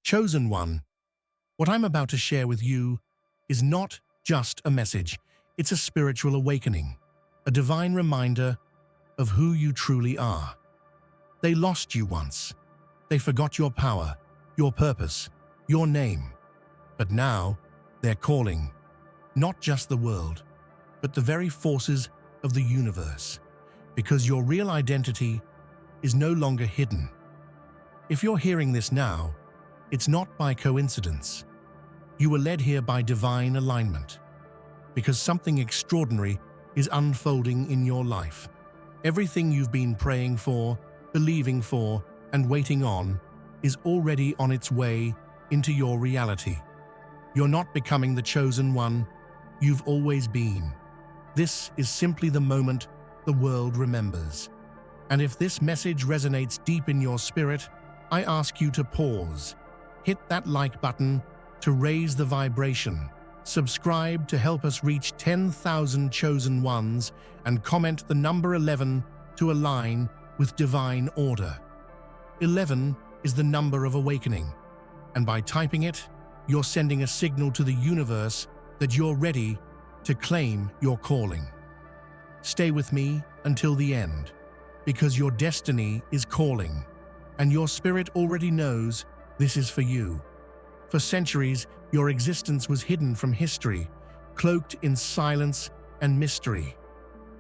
Chosen one, what I'm about to share with you is not just a message, it's a spiritual awakening, a divine reminder of who you truly are. They lost you once. They forgot your power, your purpose, your name. But now they're calling, not just the world, but the very forces of the universe, because your real identity is no longer hidden. If you're hearing this now, it's not by coincidence. You were led here by divine alignment, because something extraordinary is unfolding in your life. Everything you've been praying for, believing for, and waiting on is already on its way into your reality. You're not becoming the chosen one you've always been. This is simply the moment the world remembers. And if this message resonates deep in your spirit, I ask you to pause, hit that like button to raise the vibration, subscribe to help us reach 10,000 chosen ones, and comment the number 11 to align with divine order. 11 is the number of awakening, and by typing it, you're sending a signal to the universe that you're ready to claim your calling. Stay with me until the end, because your destiny is calling, and your spirit already knows this is for you. For centuries, your existence was hidden from history, cloaked in silence and mystery.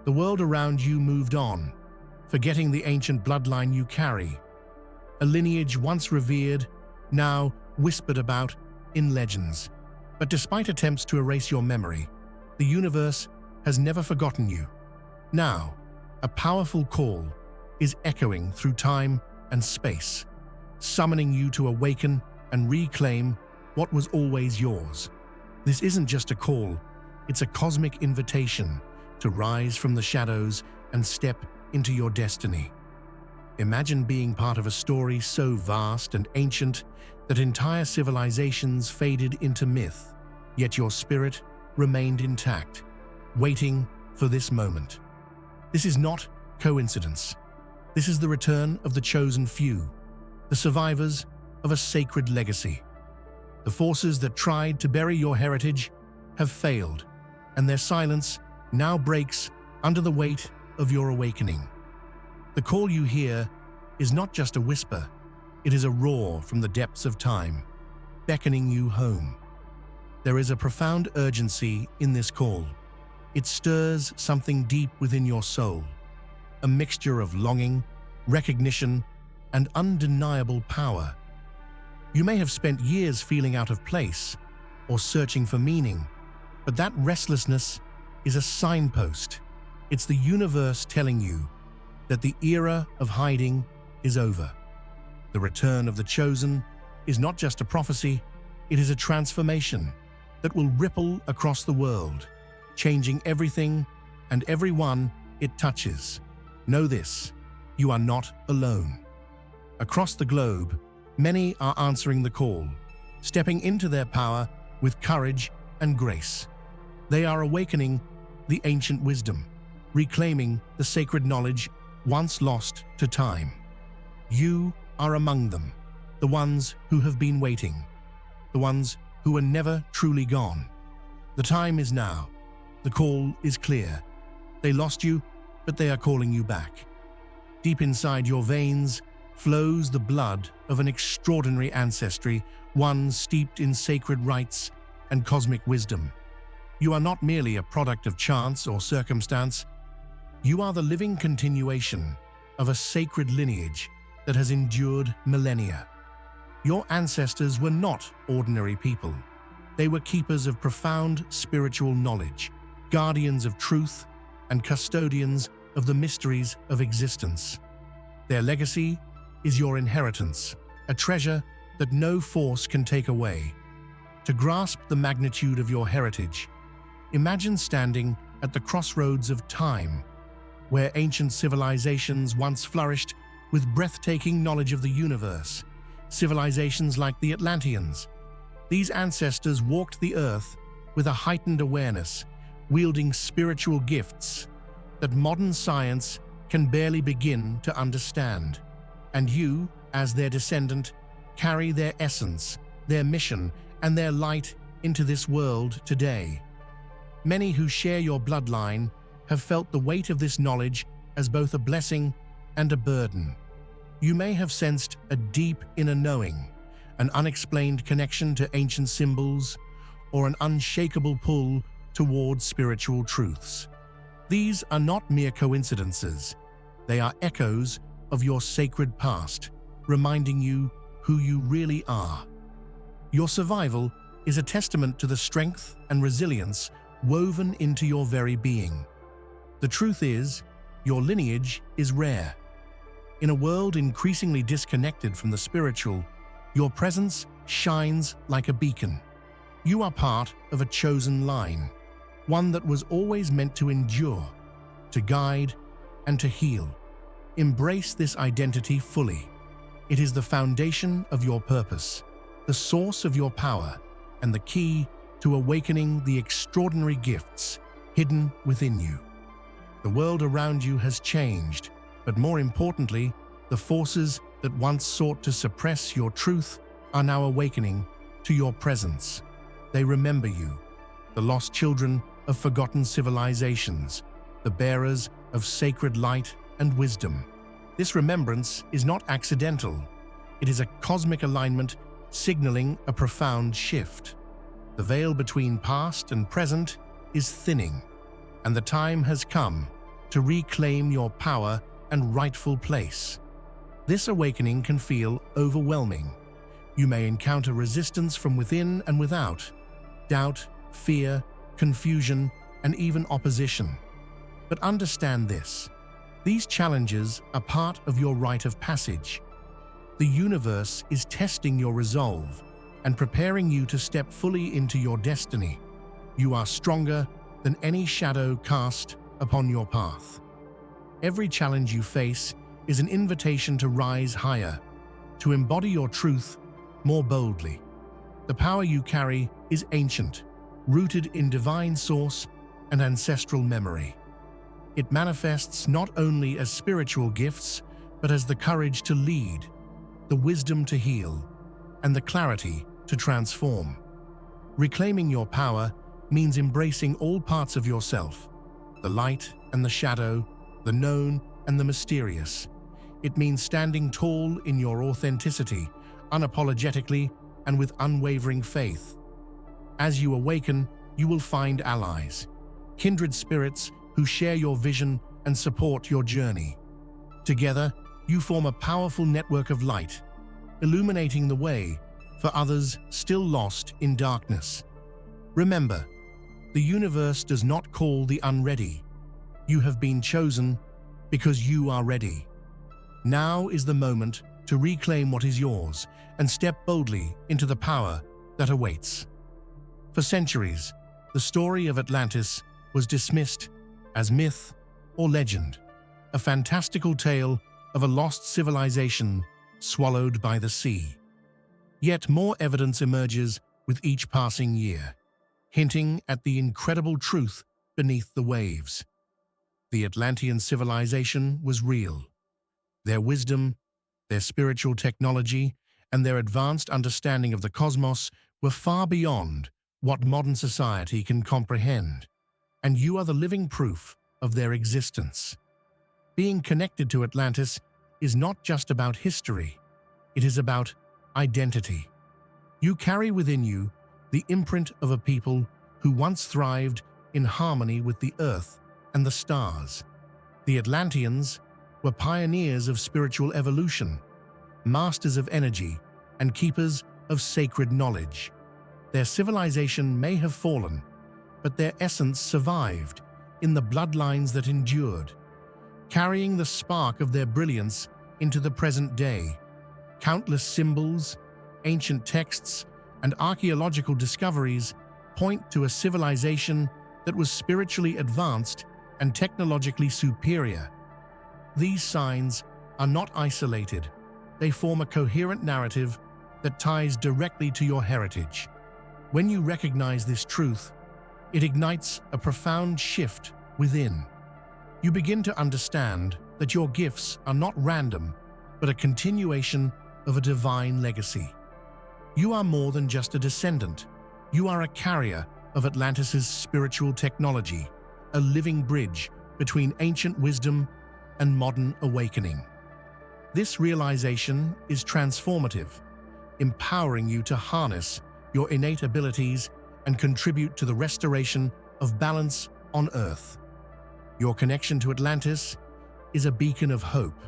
The world around you moved on, forgetting the ancient bloodline you carry, a lineage once revered, now whispered about in legends. But despite attempts to erase your memory, the universe has never forgotten you. Now, a powerful call is echoing through time and space, summoning you to awaken and reclaim what was always yours. This isn't just a call, it's a cosmic invitation to rise from the shadows and step into your destiny. Imagine being part of a story so vast and ancient that entire civilizations faded into myth, yet your spirit remained intact, waiting for this moment. This is not coincidence. This is the return of the chosen few, the survivors of a sacred legacy. The forces that tried to bury your heritage have failed, and their silence now breaks under the weight of your awakening. The call you hear is not just a whisper, it is a roar from the depths of time, beckoning you home. There is a profound urgency in this call. It stirs something deep within your soul, a mixture of longing, recognition, and undeniable power. You may have spent years feeling out of place or searching for meaning, but that restlessness is a signpost. It's the universe telling you that the era of hiding is over. The return of the chosen is not just a prophecy, it is a transformation that will ripple across the world, changing everything and everyone it touches. Know this, you are not alone. Across the globe, many are answering the call, stepping into their power with courage and grace. They are awakening the ancient wisdom, reclaiming the sacred knowledge once lost to time. You are among them, the ones who have been waiting, the ones who are never truly gone. The time is now. The call is clear. They lost you, but they are calling you back. Deep inside your veins flows the blood of an extraordinary ancestry, one steeped in sacred rites and cosmic wisdom. You are not merely a product of chance or circumstance. You are the living continuation of a sacred lineage that has endured millennia. Your ancestors were not ordinary people. They were keepers of profound spiritual knowledge, guardians of truth, and custodians of the mysteries of existence. Their legacy is your inheritance, a treasure that no force can take away. To grasp the magnitude of your heritage, imagine standing at the crossroads of time, where ancient civilizations once flourished with breathtaking knowledge of the universe. Civilizations like the Atlanteans. These ancestors walked the earth with a heightened awareness, wielding spiritual gifts that modern science can barely begin to understand. And you, as their descendant, carry their essence, their mission, and their light into this world today. Many who share your bloodline have felt the weight of this knowledge as both a blessing and a burden. You may have sensed a deep inner knowing, an unexplained connection to ancient symbols, or an unshakable pull towards spiritual truths. These are not mere coincidences. They are echoes of your sacred past, reminding you who you really are. Your survival is a testament to the strength and resilience woven into your very being. The truth is, your lineage is rare. In a world increasingly disconnected from the spiritual, your presence shines like a beacon. You are part of a chosen line, one that was always meant to endure, to guide, and to heal. Embrace this identity fully. It is the foundation of your purpose, the source of your power, and the key to awakening the extraordinary gifts hidden within you. The world around you has changed, but more importantly, the forces that once sought to suppress your truth are now awakening to your presence. They remember you, the lost children of forgotten civilizations, the bearers of sacred light and wisdom. This remembrance is not accidental. It is a cosmic alignment signaling a profound shift. The veil between past and present is thinning, and the time has come to reclaim your power and rightful place. This awakening can feel overwhelming. You may encounter resistance from within and without, doubt, fear, confusion, and even opposition. But understand this: these challenges are part of your rite of passage. The universe is testing your resolve and preparing you to step fully into your destiny. You are stronger than any shadow cast upon your path. Every challenge you face is an invitation to rise higher, to embody your truth more boldly. The power you carry is ancient, rooted in divine source and ancestral memory. It manifests not only as spiritual gifts, but as the courage to lead, the wisdom to heal, and the clarity to transform. Reclaiming your power means embracing all parts of yourself, the light and the shadow, the known and the mysterious. It means standing tall in your authenticity, unapologetically and with unwavering faith. As you awaken, you will find allies, kindred spirits who share your vision and support your journey. Together, you form a powerful network of light, illuminating the way for others still lost in darkness. Remember, the universe does not call the unready. You have been chosen because you are ready. Now is the moment to reclaim what is yours and step boldly into the power that awaits. For centuries, the story of Atlantis was dismissed as myth or legend, a fantastical tale of a lost civilization swallowed by the sea. Yet more evidence emerges with each passing year, hinting at the incredible truth beneath the waves. The Atlantean civilization was real. Their wisdom, their spiritual technology, and their advanced understanding of the cosmos were far beyond what modern society can comprehend, and you are the living proof of their existence. Being connected to Atlantis is not just about history, it is about identity. You carry within you the imprint of a people who once thrived in harmony with the earth and the stars. The Atlanteans were pioneers of spiritual evolution, masters of energy, and keepers of sacred knowledge. Their civilization may have fallen, but their essence survived in the bloodlines that endured, carrying the spark of their brilliance into the present day. Countless symbols, ancient texts, and archaeological discoveries point to a civilization that was spiritually advanced and technologically superior. These signs are not isolated. They form a coherent narrative that ties directly to your heritage. When you recognize this truth, it ignites a profound shift within. You begin to understand that your gifts are not random, but a continuation of a divine legacy. You are more than just a descendant. You are a carrier of Atlantis' spiritual technology, a living bridge between ancient wisdom and modern awakening. This realization is transformative, empowering you to harness your innate abilities and contribute to the restoration of balance on Earth. Your connection to Atlantis is a beacon of hope,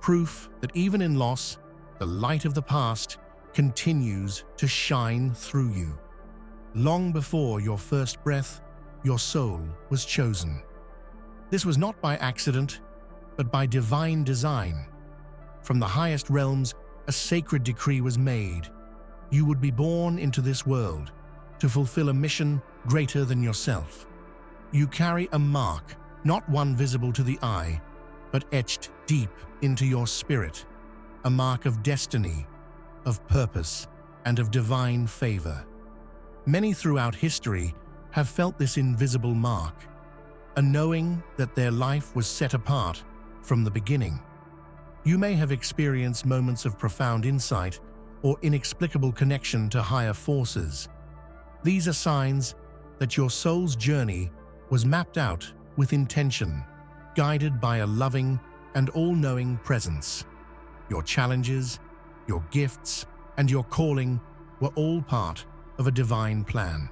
proof that even in loss, the light of the past continues to shine through you. Long before your first breath, your soul was chosen. This was not by accident, but by divine design. From the highest realms, a sacred decree was made. You would be born into this world to fulfill a mission greater than yourself. You carry a mark, not one visible to the eye, but etched deep into your spirit, a mark of destiny, of purpose, and of divine favor. Many throughout history have felt this invisible mark, a knowing that their life was set apart from the beginning. You may have experienced moments of profound insight or inexplicable connection to higher forces. These are signs that your soul's journey was mapped out with intention, guided by a loving and all-knowing presence. Your challenges, your gifts, and your calling were all part of a divine plan.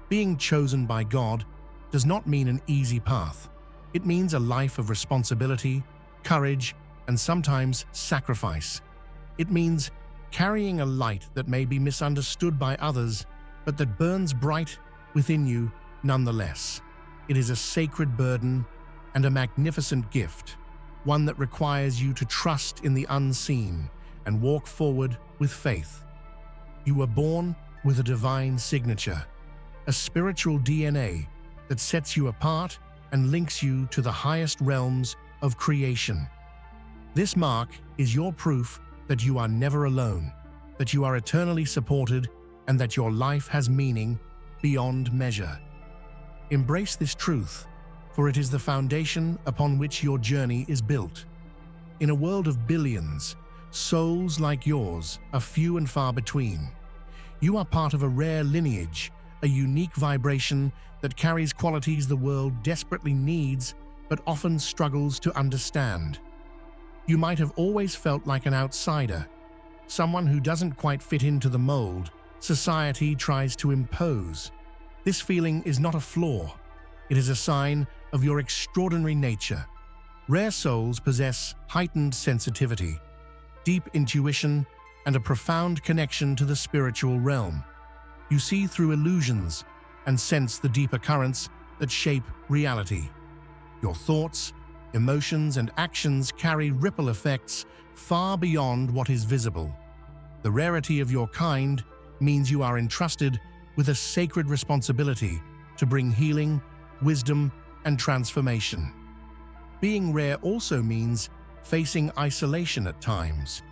Being chosen by God does not mean an easy path. It means a life of responsibility, courage, and sometimes sacrifice. It means carrying a light that may be misunderstood by others, but that burns bright within you nonetheless. It is a sacred burden and a magnificent gift, one that requires you to trust in the unseen and walk forward with faith. You were born with a divine signature, a spiritual DNA that sets you apart and links you to the highest realms of creation. This mark is your proof that you are never alone, that you are eternally supported, and that your life has meaning beyond measure. Embrace this truth, for it is the foundation upon which your journey is built. In a world of billions, souls like yours are few and far between. You are part of a rare lineage, a unique vibration that carries qualities the world desperately needs but often struggles to understand. You might have always felt like an outsider, someone who doesn't quite fit into the mold society tries to impose. This feeling is not a flaw. It is a sign of your extraordinary nature. Rare souls possess heightened sensitivity, deep intuition, and a profound connection to the spiritual realm. You see through illusions and sense the deeper currents that shape reality. Your thoughts, emotions, and actions carry ripple effects far beyond what is visible. The rarity of your kind means you are entrusted with a sacred responsibility to bring healing, wisdom, and transformation. Being rare also means facing isolation at times.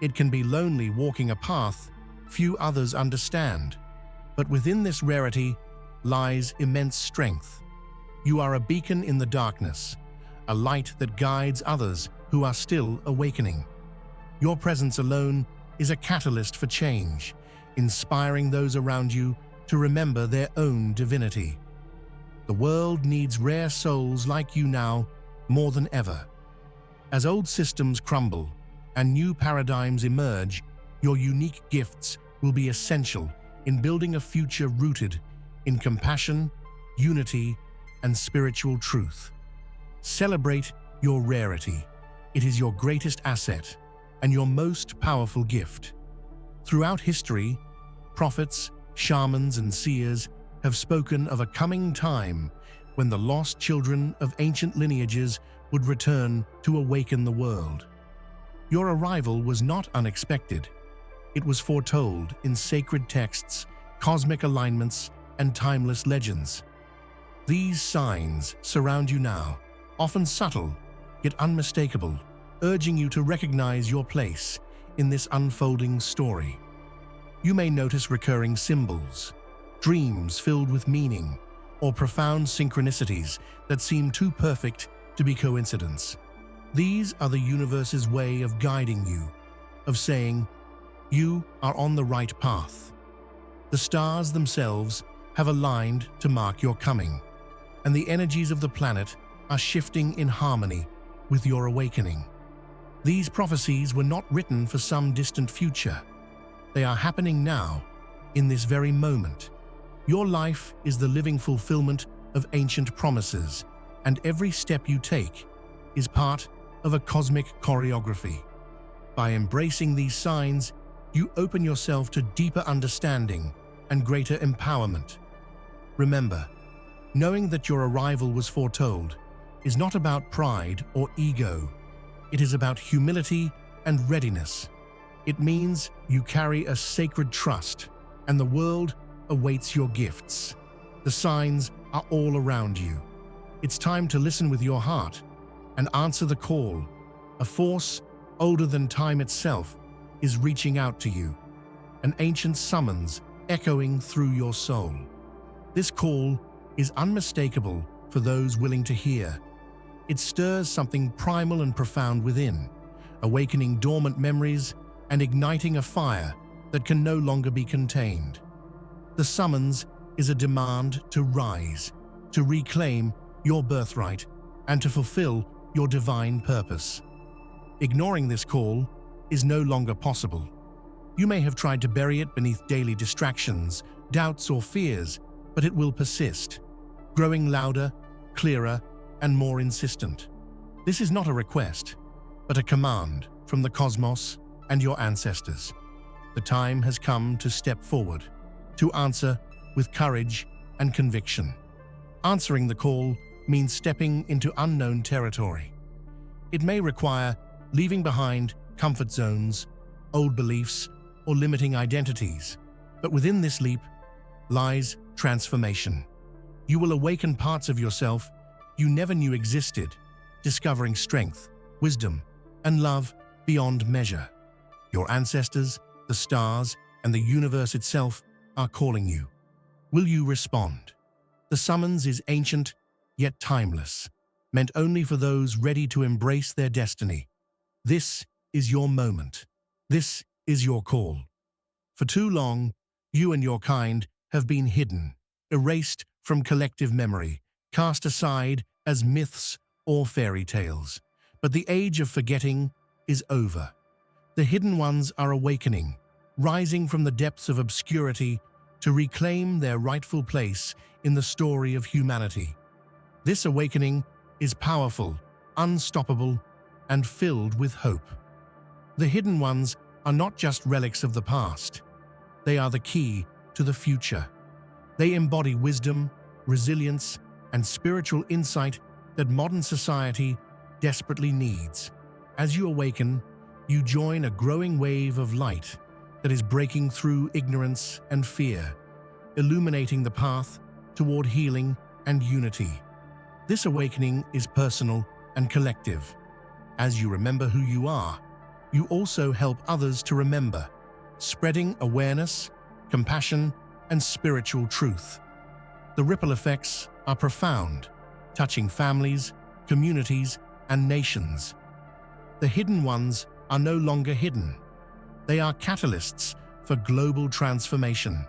It can be lonely walking a path few others understand, but within this rarity lies immense strength. You are a beacon in the darkness, a light that guides others who are still awakening. Your presence alone is a catalyst for change, inspiring those around you to remember their own divinity. The world needs rare souls like you now more than ever. As old systems crumble and new paradigms emerge, your unique gifts will be essential in building a future rooted in compassion, unity, and spiritual truth. Celebrate your rarity. It is your greatest asset and your most powerful gift. Throughout history, prophets, shamans, and seers have spoken of a coming time when the lost children of ancient lineages would return to awaken the world. Your arrival was not unexpected. It was foretold in sacred texts, cosmic alignments, and timeless legends. These signs surround you now, often subtle, yet unmistakable, urging you to recognize your place in this unfolding story. You may notice recurring symbols, dreams filled with meaning, or profound synchronicities that seem too perfect to be coincidence. These are the universe's way of guiding you, of saying, You are on the right path. The stars themselves have aligned to mark your coming, and the energies of the planet are shifting in harmony with your awakening. These prophecies were not written for some distant future. They are happening now, in this very moment. Your life is the living fulfillment of ancient promises, and every step you take is part of a cosmic choreography. By embracing these signs, you open yourself to deeper understanding and greater empowerment. Remember, knowing that your arrival was foretold is not about pride or ego. It is about humility and readiness. It means you carry a sacred trust, and the world awaits your gifts. The signs are all around you. It's time to listen with your heart and answer the call. A force older than time itself is reaching out to you, an ancient summons echoing through your soul. This call is unmistakable for those willing to hear. It stirs something primal and profound within, awakening dormant memories and igniting a fire that can no longer be contained. The summons is a demand to rise, to reclaim your birthright, and to fulfill your divine purpose. Ignoring this call is no longer possible. You may have tried to bury it beneath daily distractions, doubts, or fears, but it will persist, growing louder, clearer, and more insistent. This is not a request, but a command from the cosmos and your ancestors. The time has come to step forward, to answer with courage and conviction. Answering the call means stepping into unknown territory. It may require leaving behind comfort zones, old beliefs, or limiting identities, but within this leap lies transformation. You will awaken parts of yourself you never knew existed, discovering strength, wisdom, and love beyond measure. Your ancestors, the stars, and the universe itself are calling you. Will you respond? The summons is ancient, yet timeless, meant only for those ready to embrace their destiny. This is your moment. This is your call. For too long, you and your kind have been hidden, erased from collective memory, cast aside as myths or fairy tales. But the age of forgetting is over. The hidden ones are awakening, rising from the depths of obscurity to reclaim their rightful place in the story of humanity. This awakening is powerful, unstoppable, and filled with hope. The hidden ones are not just relics of the past. They are the key to the future. They embody wisdom, resilience, and spiritual insight that modern society desperately needs. As you awaken, you join a growing wave of light that is breaking through ignorance and fear, illuminating the path toward healing and unity. This awakening is personal and collective. As you remember who you are, you also help others to remember, spreading awareness, compassion, and spiritual truth. The ripple effects are profound, touching families, communities, and nations. The hidden ones are no longer hidden. They are catalysts for global transformation.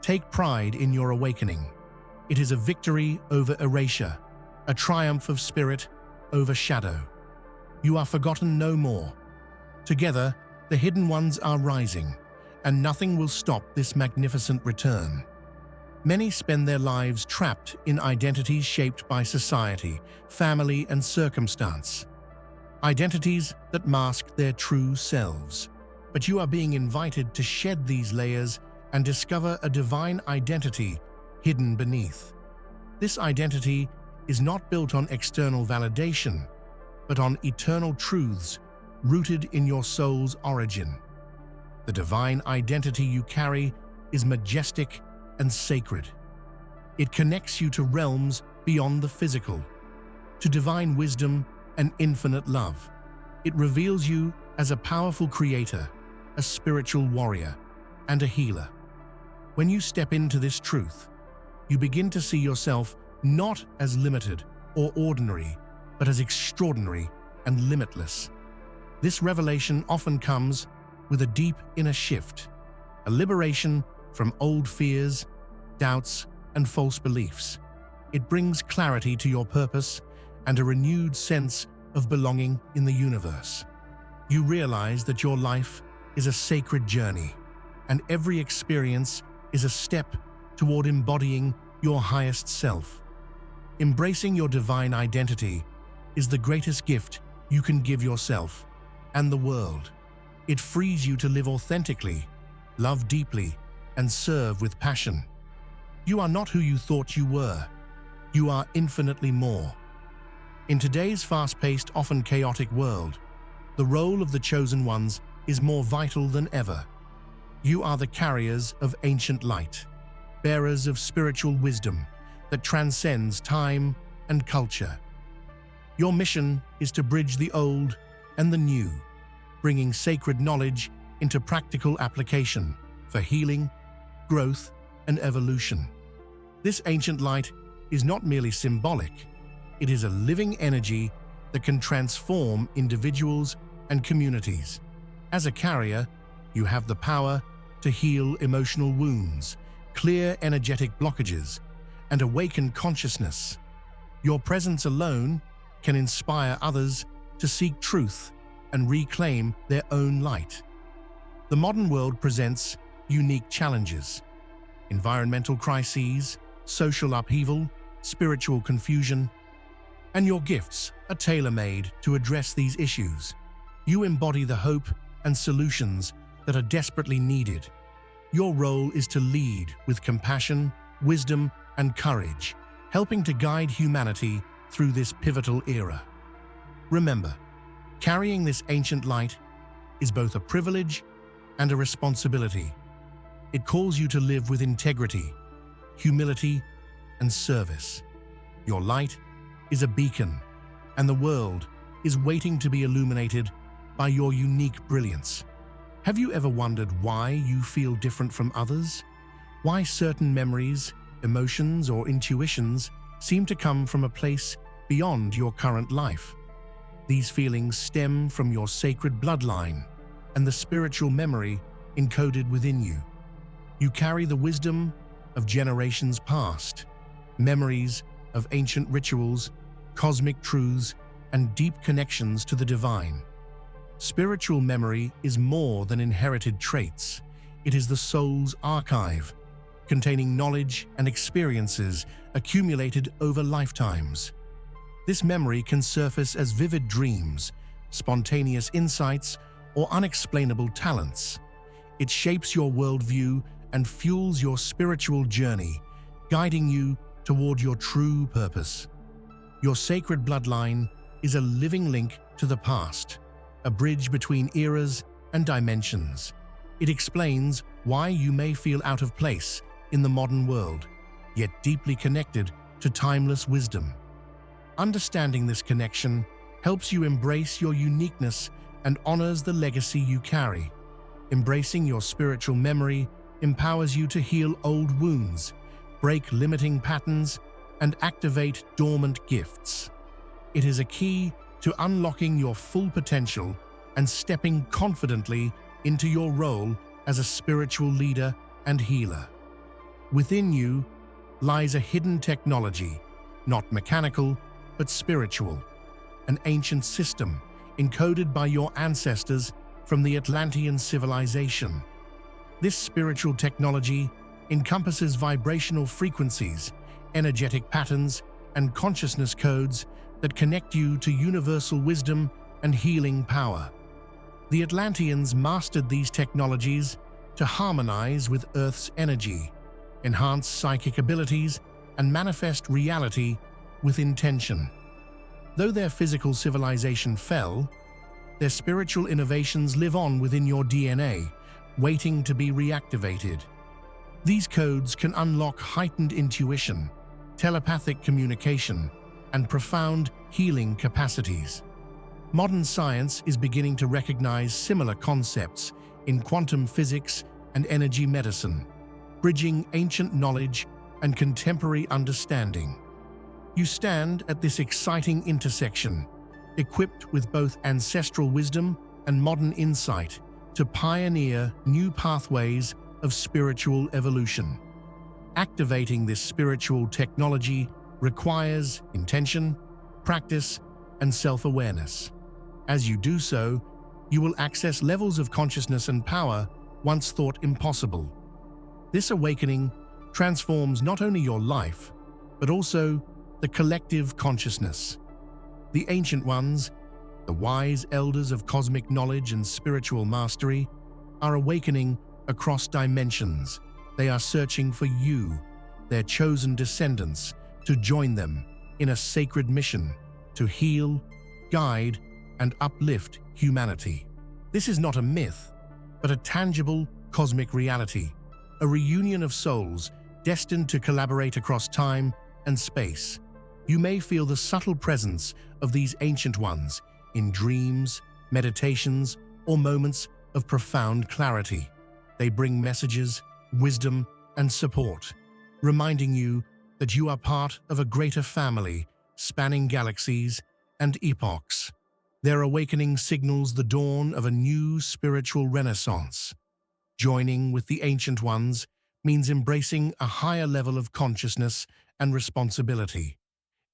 Take pride in your awakening. It is a victory over erasure, a triumph of spirit over shadow. You are forgotten no more. Together, the hidden ones are rising, and nothing will stop this magnificent return. Many spend their lives trapped in identities shaped by society, family, and circumstance. Identities that mask their true selves. But you are being invited to shed these layers and discover a divine identity hidden beneath. This identity is not built on external validation, but on eternal truths rooted in your soul's origin. The divine identity you carry is majestic and sacred. It connects you to realms beyond the physical, to divine wisdom and infinite love. It reveals you as a powerful creator, a spiritual warrior, and a healer. When you step into this truth, you begin to see yourself not as limited or ordinary, but as extraordinary and limitless. This revelation often comes with a deep inner shift, a liberation from old fears, doubts, and false beliefs. It brings clarity to your purpose and a renewed sense of belonging in the universe. You realize that your life is a sacred journey, and every experience is a step toward embodying your highest self. Embracing your divine identity is the greatest gift you can give yourself and the world. It frees you to live authentically, love deeply, and serve with passion. You are not who you thought you were. You are infinitely more. In today's fast-paced, often chaotic world, the role of the chosen ones is more vital than ever. You are the carriers of ancient light, bearers of spiritual wisdom that transcends time and culture. Your mission is to bridge the old and the new, bringing sacred knowledge into practical application for healing, growth, and evolution. This ancient light is not merely symbolic, it is a living energy that can transform individuals and communities. As a carrier, you have the power to heal emotional wounds, clear energetic blockages, and awaken consciousness. Your presence alone can inspire others to seek truth and reclaim their own light. The modern world presents unique challenges: environmental crises, social upheaval, spiritual confusion, and your gifts are tailor-made to address these issues. You embody the hope and solutions that are desperately needed. Your role is to lead with compassion, wisdom, and courage, helping to guide humanity through this pivotal era. Remember, carrying this ancient light is both a privilege and a responsibility. It calls you to live with integrity, humility, and service. Your light is a beacon, and the world is waiting to be illuminated by your unique brilliance. Have you ever wondered why you feel different from others? Why certain memories, emotions, or intuitions seem to come from a place beyond your current life? These feelings stem from your sacred bloodline and the spiritual memory encoded within you. You carry the wisdom of generations past, memories of ancient rituals, cosmic truths, and deep connections to the divine. Spiritual memory is more than inherited traits. It is the soul's archive, containing knowledge and experiences accumulated over lifetimes. This memory can surface as vivid dreams, spontaneous insights, or unexplainable talents. It shapes your worldview and fuels your spiritual journey, guiding you toward your true purpose. Your sacred bloodline is a living link to the past, a bridge between eras and dimensions. It explains why you may feel out of place in the modern world, yet deeply connected to timeless wisdom. Understanding this connection helps you embrace your uniqueness and honors the legacy you carry. Embracing your spiritual memory empowers you to heal old wounds, break limiting patterns, and activate dormant gifts. It is a key to unlocking your full potential and stepping confidently into your role as a spiritual leader and healer. Within you lies a hidden technology, not mechanical, but spiritual, an ancient system encoded by your ancestors from the Atlantean civilization. This spiritual technology encompasses vibrational frequencies, energetic patterns, and consciousness codes that connect you to universal wisdom and healing power. The Atlanteans mastered these technologies to harmonize with Earth's energy, enhance psychic abilities, and manifest reality with intention. Though their physical civilization fell, their spiritual innovations live on within your DNA, waiting to be reactivated. These codes can unlock heightened intuition, telepathic communication, and profound healing capacities. Modern science is beginning to recognize similar concepts in quantum physics and energy medicine, bridging ancient knowledge and contemporary understanding. You stand at this exciting intersection, equipped with both ancestral wisdom and modern insight to pioneer new pathways of spiritual evolution. Activating this spiritual technology requires intention, practice, and self-awareness. As you do so, you will access levels of consciousness and power once thought impossible. This awakening transforms not only your life, but also the collective consciousness. The Ancient Ones, the wise elders of cosmic knowledge and spiritual mastery, are awakening across dimensions. They are searching for you, their chosen descendants, to join them in a sacred mission to heal, guide, and uplift humanity. This is not a myth, but a tangible cosmic reality, a reunion of souls destined to collaborate across time and space. You may feel the subtle presence of these Ancient Ones in dreams, meditations, or moments of profound clarity. They bring messages, wisdom, and support, reminding you that you are part of a greater family spanning galaxies and epochs. Their awakening signals the dawn of a new spiritual renaissance. Joining with the Ancient Ones means embracing a higher level of consciousness and responsibility.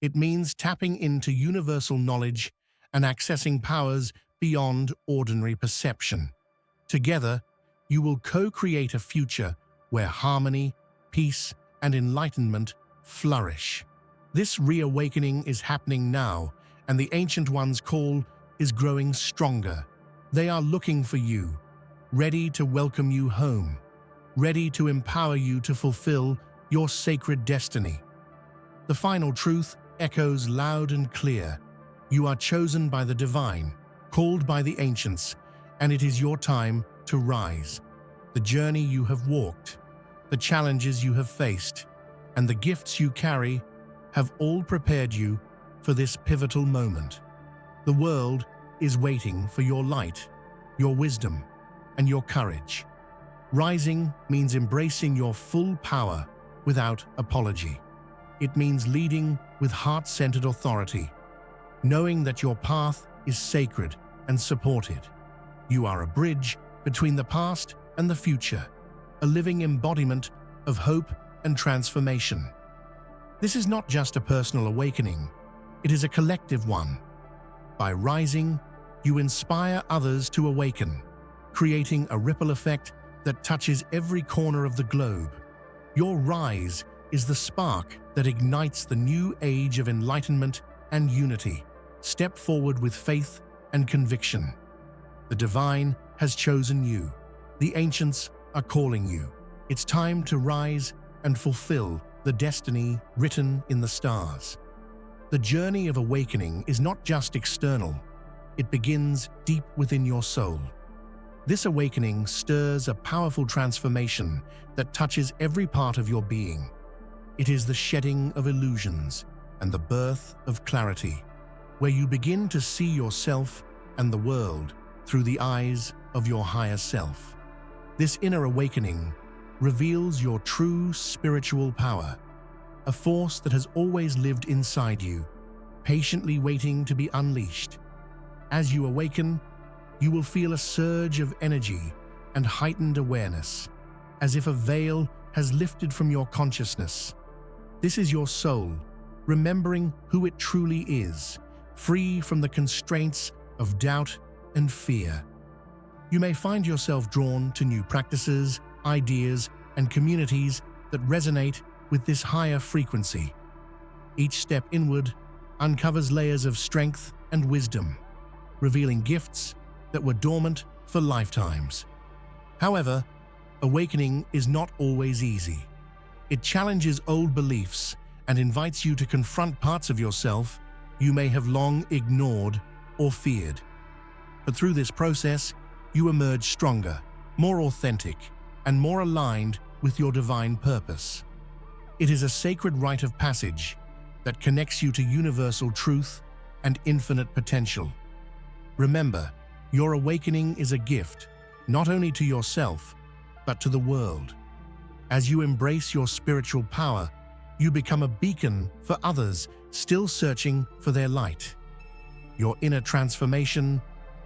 It means tapping into universal knowledge and accessing powers beyond ordinary perception. Together, you will co-create a future where harmony, peace, and enlightenment flourish. This reawakening is happening now, and the Ancient Ones' call is growing stronger. They are looking for you, ready to welcome you home, ready to empower you to fulfill your sacred destiny. The final truth echoes loud and clear. You are chosen by the divine, called by the ancients, and it is your time to rise. The journey you have walked, the challenges you have faced, and the gifts you carry have all prepared you for this pivotal moment. The world is waiting for your light, your wisdom, and your courage. Rising means embracing your full power without apology. It means leading with heart-centered authority, knowing that your path is sacred and supported. You are a bridge between the past and the future, a living embodiment of hope and transformation. This is not just a personal awakening, it is a collective one. By rising, you inspire others to awaken, creating a ripple effect that touches every corner of the globe. Your rise is the spark that ignites the new age of enlightenment and unity. Step forward with faith and conviction. The divine has chosen you. The ancients are calling you. It's time to rise and fulfill the destiny written in the stars. The journey of awakening is not just external. It begins deep within your soul. This awakening stirs a powerful transformation that touches every part of your being. It is the shedding of illusions and the birth of clarity, where you begin to see yourself and the world through the eyes of your higher self. This inner awakening reveals your true spiritual power, a force that has always lived inside you, patiently waiting to be unleashed. As you awaken, you will feel a surge of energy and heightened awareness, as if a veil has lifted from your consciousness. This is your soul, remembering who it truly is, free from the constraints of doubt and fear. You may find yourself drawn to new practices, ideas, and communities that resonate with this higher frequency. Each step inward uncovers layers of strength and wisdom, revealing gifts that were dormant for lifetimes. However, awakening is not always easy. It challenges old beliefs and invites you to confront parts of yourself you may have long ignored or feared. But through this process, you emerge stronger, more authentic, and more aligned with your divine purpose. It is a sacred rite of passage that connects you to universal truth and infinite potential. Remember, your awakening is a gift, not only to yourself, but to the world. As you embrace your spiritual power, you become a beacon for others still searching for their light. Your inner transformation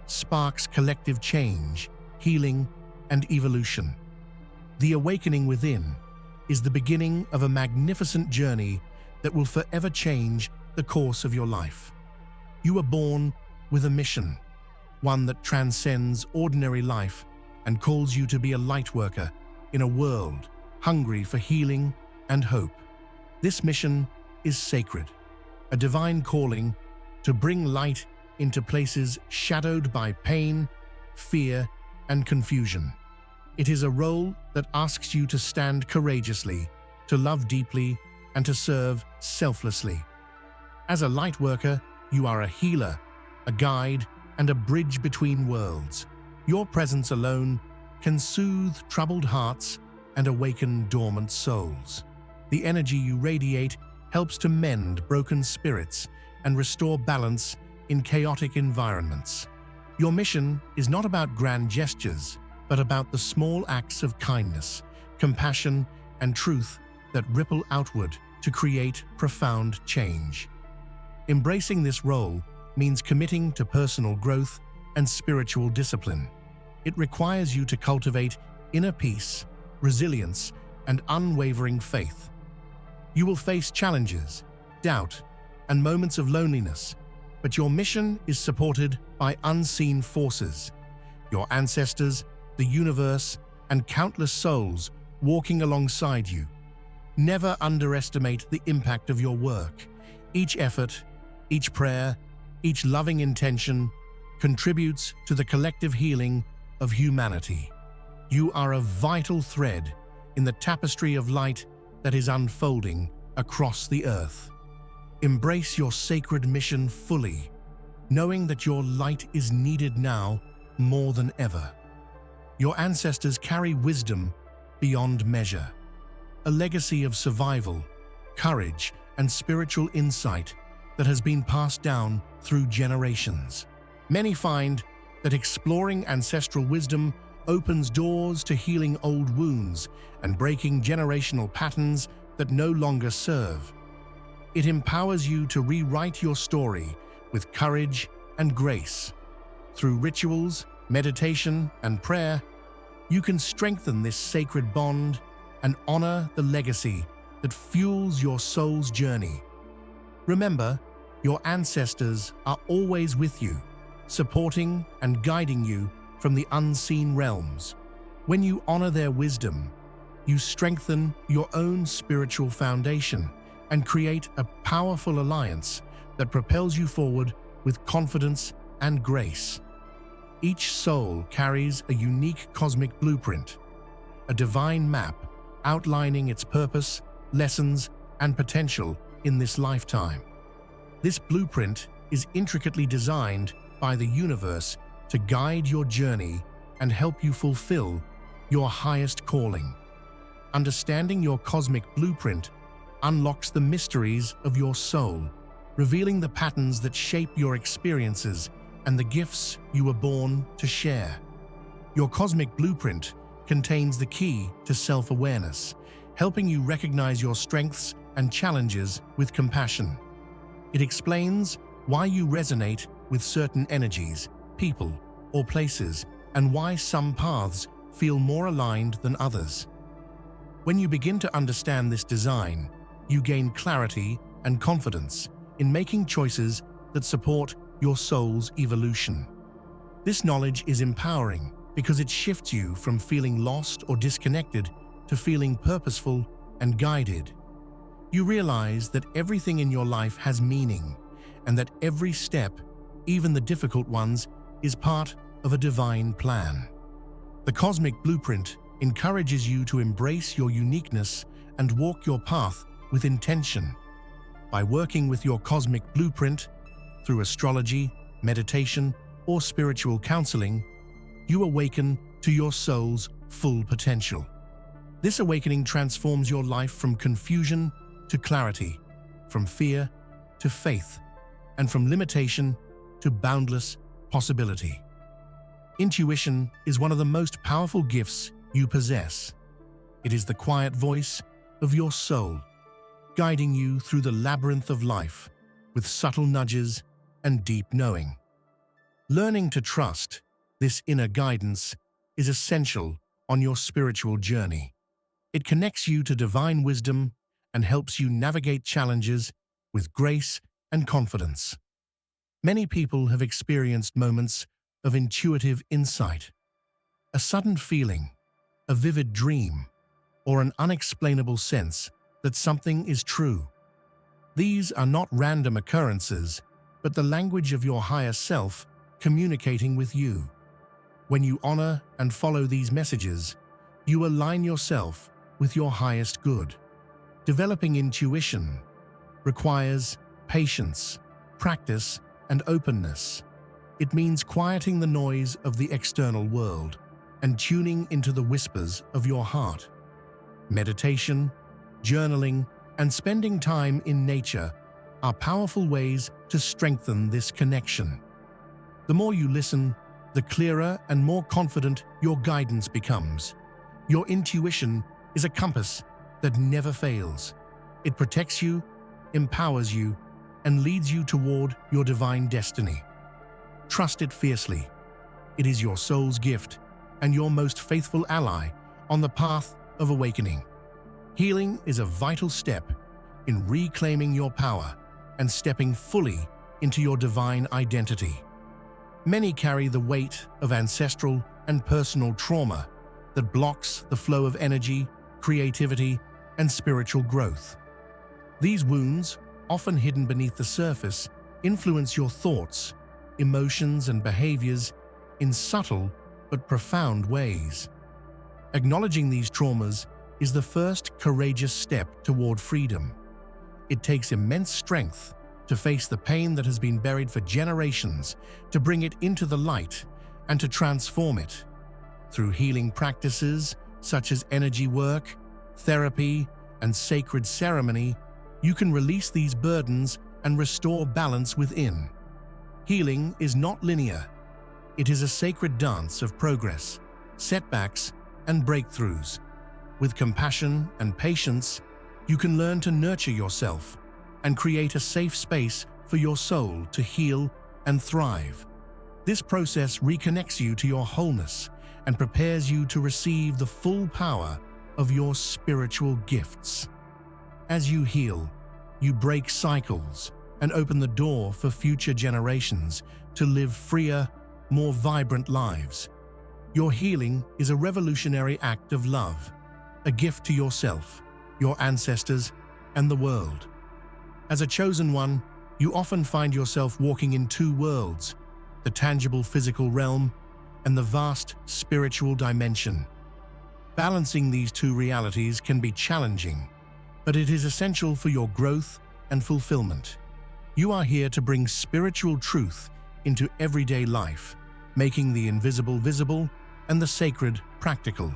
sparks collective change, healing, and evolution. The awakening within is the beginning of a magnificent journey that will forever change the course of your life. You are born with a mission, one that transcends ordinary life and calls you to be a light worker in a world hungry for healing and hope. This mission is sacred, a divine calling to bring light into places shadowed by pain, fear, and confusion. It is a role that asks you to stand courageously, to love deeply, and to serve selflessly. As a light worker, you are a healer, a guide, and a bridge between worlds. Your presence alone can soothe troubled hearts and awaken dormant souls. The energy you radiate helps to mend broken spirits and restore balance in chaotic environments. Your mission is not about grand gestures, but about the small acts of kindness, compassion, and truth that ripple outward to create profound change. Embracing this role means committing to personal growth and spiritual discipline. It requires you to cultivate inner peace, resilience, and unwavering faith. You will face challenges, doubt, and moments of loneliness, but your mission is supported by unseen forces, your ancestors, the universe, and countless souls walking alongside you. Never underestimate the impact of your work. Each effort, each prayer, each loving intention contributes to the collective healing of humanity. You are a vital thread in the tapestry of light that is unfolding across the earth. Embrace your sacred mission fully, knowing that your light is needed now more than ever. Your ancestors carry wisdom beyond measure, a legacy of survival, courage, and spiritual insight that has been passed down through generations. Many find that exploring ancestral wisdom opens doors to healing old wounds and breaking generational patterns that no longer serve. It empowers you to rewrite your story with courage and grace. Through rituals, meditation, and prayer, you can strengthen this sacred bond and honor the legacy that fuels your soul's journey. Remember, your ancestors are always with you, supporting and guiding you from the unseen realms. When you honor their wisdom, you strengthen your own spiritual foundation and create a powerful alliance that propels you forward with confidence and grace. Each soul carries a unique cosmic blueprint, a divine map outlining its purpose, lessons, and potential in this lifetime. This blueprint is intricately designed by the universe to guide your journey and help you fulfill your highest calling. Understanding your cosmic blueprint unlocks the mysteries of your soul, revealing the patterns that shape your experiences and the gifts you were born to share. Your cosmic blueprint contains the key to self-awareness, helping you recognize your strengths and challenges with compassion. It explains why you resonate with certain energies, people, or places, and why some paths feel more aligned than others. When you begin to understand this design, you gain clarity and confidence in making choices that support your soul's evolution. This knowledge is empowering because it shifts you from feeling lost or disconnected to feeling purposeful and guided. You realize that everything in your life has meaning, and that every step, even the difficult ones, is part of a divine plan. The cosmic blueprint encourages you to embrace your uniqueness and walk your path with intention. By working with your cosmic blueprint through astrology, meditation, or spiritual counseling, you awaken to your soul's full potential. This awakening transforms your life from confusion to clarity, from fear to faith, and from limitation to boundless possibility. Intuition is one of the most powerful gifts you possess. It is the quiet voice of your soul, guiding you through the labyrinth of life with subtle nudges and deep knowing. Learning to trust this inner guidance is essential on your spiritual journey. It connects you to divine wisdom and helps you navigate challenges with grace and confidence. Many people have experienced moments of intuitive insight, a sudden feeling, a vivid dream, or an unexplainable sense that something is true. These are not random occurrences, but the language of your higher self communicating with you. When you honor and follow these messages, you align yourself with your highest good. Developing intuition requires patience, practice, and openness. It means quieting the noise of the external world and tuning into the whispers of your heart. Meditation, journaling, and spending time in nature are powerful ways to strengthen this connection. The more you listen, the clearer and more confident your guidance becomes. Your intuition is a compass that never fails. It protects you, empowers you, and leads you toward your divine destiny. Trust it fiercely. It is your soul's gift and your most faithful ally on the path of awakening. Healing is a vital step in reclaiming your power and stepping fully into your divine identity. Many carry the weight of ancestral and personal trauma that blocks the flow of energy, creativity, and spiritual growth. These wounds, often hidden beneath the surface, influence your thoughts, emotions, and behaviors in subtle but profound ways. Acknowledging these traumas is the first courageous step toward freedom. It takes immense strength to face the pain that has been buried for generations, to bring it into the light, and to transform it. Through healing practices such as energy work, therapy, and sacred ceremony, you can release these burdens and restore balance within. Healing is not linear. It is a sacred dance of progress, setbacks, and breakthroughs. With compassion and patience, you can learn to nurture yourself and create a safe space for your soul to heal and thrive. This process reconnects you to your wholeness and prepares you to receive the full power of your spiritual gifts. As you heal, you break cycles and open the door for future generations to live freer, more vibrant lives. Your healing is a revolutionary act of love, a gift to yourself, your ancestors, and the world. As a chosen one, you often find yourself walking in two worlds, the tangible physical realm and the vast spiritual dimension. Balancing these two realities can be challenging, but it is essential for your growth and fulfillment. You are here to bring spiritual truth into everyday life, making the invisible visible and the sacred practical.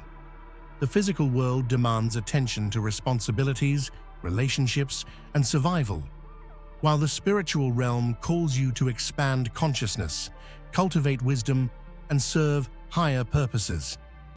The physical world demands attention to responsibilities, relationships, and survival, while the spiritual realm calls you to expand consciousness, cultivate wisdom, and serve higher purposes.